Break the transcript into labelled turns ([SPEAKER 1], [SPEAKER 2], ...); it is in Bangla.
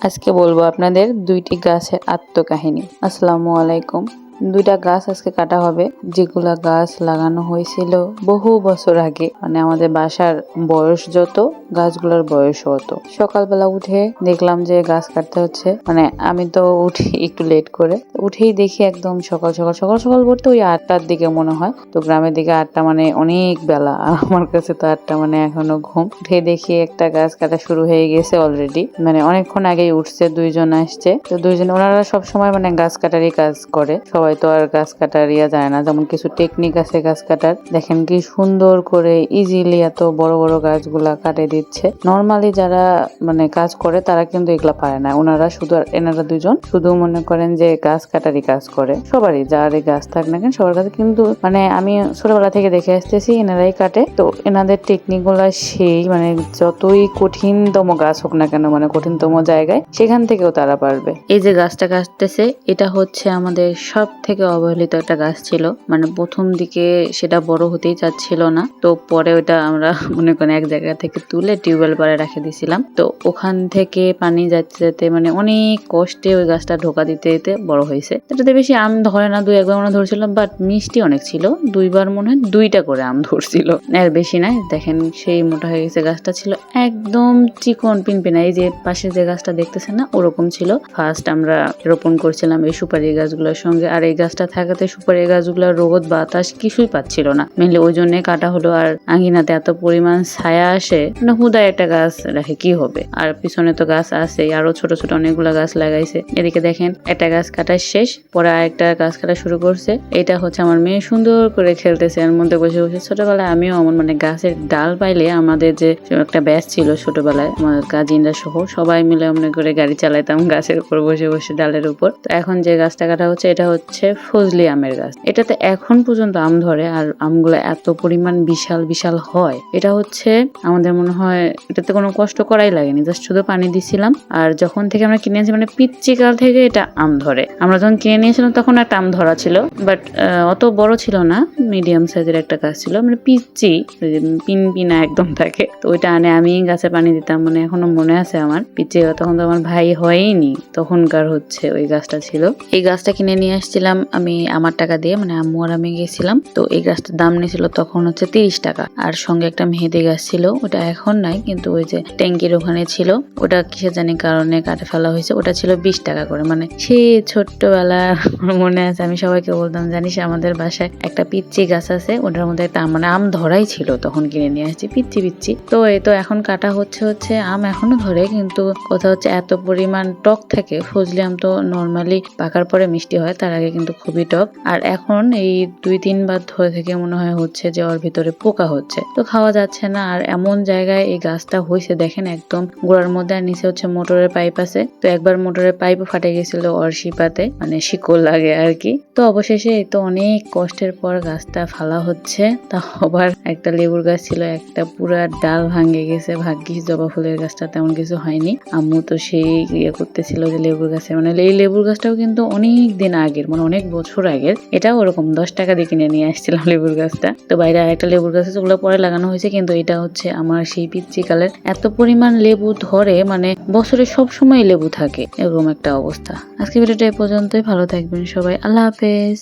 [SPEAKER 1] আজকে বলবো আপনাদের দুইটি গাছের আত্মকাহিনী। আসসালামু আলাইকুম। দুইটা গাছ আজকে কাটা হবে, যেগুলা গাছ লাগানো হয়েছিল বহু বছর আগে। মানে আমাদের বাসার বয়স যত, গাছগুলোর বয়স অত। সকালবেলা উঠে দেখলাম যে গাছ কাটতে হচ্ছে। মানে আমি তো উঠি একটু লেট করে, উঠেই দেখি একদম সকাল সকাল সকাল সকাল বলতে ওই 8টার দিকে মনে হয়। তো গ্রামের দিকে 8টা মানে অনেক বেলা, আর আমার কাছে তো 8টা মানে এখনো ঘুম। উঠে দেখি একটা গাছ কাটা শুরু হয়ে গেছে অলরেডি। মানে অনেকক্ষণ আগেই উঠছে, দুইজন আসছে। তো দুইজন, ওনারা সবসময় মানে গাছ কাটারই কাজ করে। সবাই তো আর গাছ কাটার যায় না, যেমন কিছু টেকনিক আছে গাছ কাটার। দেখেন কি সুন্দর করে ইজিলি এত বড় বড় গাছগুলা কাটে দিচ্ছে। নর্মালি যারা মানে কাজ করে তারা কিন্তু এগুলা পারে না। ওনারা শুধু, এনারা দুজন শুধু মনে করেন যে গাছ কাটারই কাজ করে। সবারই যারই গাছ থাক না কেন সবার কাছে, কিন্তু মানে আমি ছোটবেলা থেকে দেখে আসতেছি এনারাই কাটে। তো এনাদের টেকনিক গুলা সেই মানে যতই কঠিনতম গাছ হোক না কেন, মানে কঠিনতম জায়গায়, সেখান থেকেও তারা পারবে। এই যে গাছটা কাটতেছে, এটা হচ্ছে আমাদের সব থেকে অবহেলিত একটা গাছ ছিল। মানে প্রথম দিকে সেটা বড় হতেই চাচ্ছিল না, তো পরে ওটা আমরা মনে করেন এক জায়গা থেকে তুলে টিউবওয়েল পাড়ে রেখে দিয়েছিলাম। তো ওখান থেকে পানি যাতে যাতে মানে অনেক কষ্টে ওই গাছটা ঢোকা দিতে দিতে বড় হয়েছে। এটাতে বেশি আম ধরে না, 2-1বার মনে ধরছিলাম, বাট মিষ্টি অনেক ছিল। 2বার মনে হয় 2টা করে আম ধরছিল, আর বেশি নাই। দেখেন সেই মোটা হয়ে গেছে। গাছটা ছিল একদম চিকন পিনপিনা, এই যে পাশে যে গাছটা দেখতেছেন না, ওরকম ছিল। ফার্স্ট আমরা রোপণ করছিলাম এই সুপারি গাছগুলোর সঙ্গে, আর এই গাছটা থাকাতে সুপারি গাছগুলো রোদ বাতাস কিছুই পাচ্ছিল না, মেনলি ওই জন্য কাটা হলো। আর আঙ্গিনাতে এত পরিমাণ ছায়া আসে, মানে হুদায় একটা গাছ রাখে কি হবে। আর পিছনে তো গাছ আছে, আরো ছোট ছোট অনেকগুলা গাছ লাগাইছে। এদিকে দেখেন একটা গাছ কাটা শেষ, পরে আরেকটা গাছ কাটা শুরু করছে। এটা হচ্ছে আমার মেয়ে সুন্দর করে খেলতেছে এর মধ্যে বসে বসে। ছোটবেলায় আমিও এমন মানে গাছের ডাল পাইলে, আমাদের যে একটা ব্যাচ ছিল ছোটবেলায়, আমাদের কাজিনরা সহ সবাই মিলে মনে করে গাড়ি চালাইতাম গাছের উপর বসে বসে, ডালের উপর। তো এখন যে গাছটা কাটা হচ্ছে, এটা হচ্ছে ফজলি আমের গাছ। এটাতে এখন পর্যন্ত আম ধরে, আর আমগুলো এত পরিমাণ বিশাল বিশাল হয়। এটা হচ্ছে আমাদের মনে হয় এটাতে কোনো কষ্ট করাই লাগেনি, জাস্ট শুধু পানি দিছিলাম। আর যখন থেকে আমরা কিনে আনছি, মানে পিচ্চি কাল থেকে এটা আম ধরে। আমরা যখন কিনে নিয়েছিলাম তখন একটা আম ধরা ছিল, বাট অত বড় ছিল না, মিডিয়াম সাইজের একটা গাছ ছিল, মানে পিচ্চি পিনপিনা একদম থাকে। তো ওইটা আনে আমি গাছে পানি দিতাম, মানে এখনো মনে আছে আমার পিচ্চি। তখন তো আমার ভাই হয়নি, তখনকার হচ্ছে ওই গাছটা ছিল। এই গাছটা কিনে নিয়ে আসছিলাম আমি আমার টাকা দিয়ে, মানে আম্মু আর আমি গেছিলাম। তো এই গাছটার দাম নিয়েছিল তখন হচ্ছে 30 টাকা। আর সঙ্গে একটা মেহেদি গাছ ছিল, ওটা এখন নাই, কিন্তু ওই যে ট্যাঙ্কির ওখানে ছিল, ওটা কিসের জানি কারণে কাটে ফেলা হয়েছে। ওটা ছিল 20 টাকা করে। মানে সেই ছোট্টবেলা মনে আছে, আমি সবাইকে বলতাম, জানিস আমাদের বাসায় একটা পিচ্চি গাছ আছে, ওটার মধ্যে একটা মানে আম ধরাই ছিল, তখন কিনে নিয়ে আসছি পিচ্চি পিচ্চি। তো এই তো এখন কাটা হচ্ছে আম এখনো ধরে, কিন্তু কথা হচ্ছে এত পরিমাণ টক থাকে। ফজলি আম তো নর্মালি পাকার পরে মিষ্টি হয়, তার আগে কিন্তু খুবই টক। আর এখন এই 2-3 বার ধরে থেকে মনে হয় হচ্ছে যে ওর ভিতরে পোকা হচ্ছে, তো খাওয়া যাচ্ছে না। আর এমন জায়গায় এই গাছটা হয়েছে দেখেন, একদম গোড়ার মধ্যে, আর নিচে হচ্ছে মোটরের পাইপ আছে। তো একবার মোটরের পাইপও ফাটে গেছিল ওর শিপাতে, মানে শিকল লাগে আর কি। তো অবশেষে এই তো অনেক কষ্টের পর গাছটা ফালা হচ্ছে। তা আবার একটা লেবুর গাছ ছিল, একটা পুরা ডাল ভাঙে গেছে। ভাগ্যিস জবা ফুলের গাছটা তেমন কিছু হয়নি। আম্মু তো সেই করতেছিল যে লেবুর গাছে, মানে এই লেবুর গাছটাও কিন্তু অনেক দিন আগের, মানে অনেক বছর আগের। এটাও ওরকম 10 টাকা দিয়ে কিনে নিয়ে আসছিলাম লেবুর গাছটা। তো বাইরে আরেকটা লেবুর গাছ আছে, ওগুলো পরে লাগানো হয়েছে, কিন্তু এটা হচ্ছে আমার সেই পিচ্চি কালের। এত পরিমাণ লেবু ধরে, মানে বছরে সব সময় লেবু থাকে, এরকম একটা অবস্থা। আজকে ভিডিওটা এই পর্যন্তই। ভালো থাকবেন সবাই, আল্লাহ হাফেজ।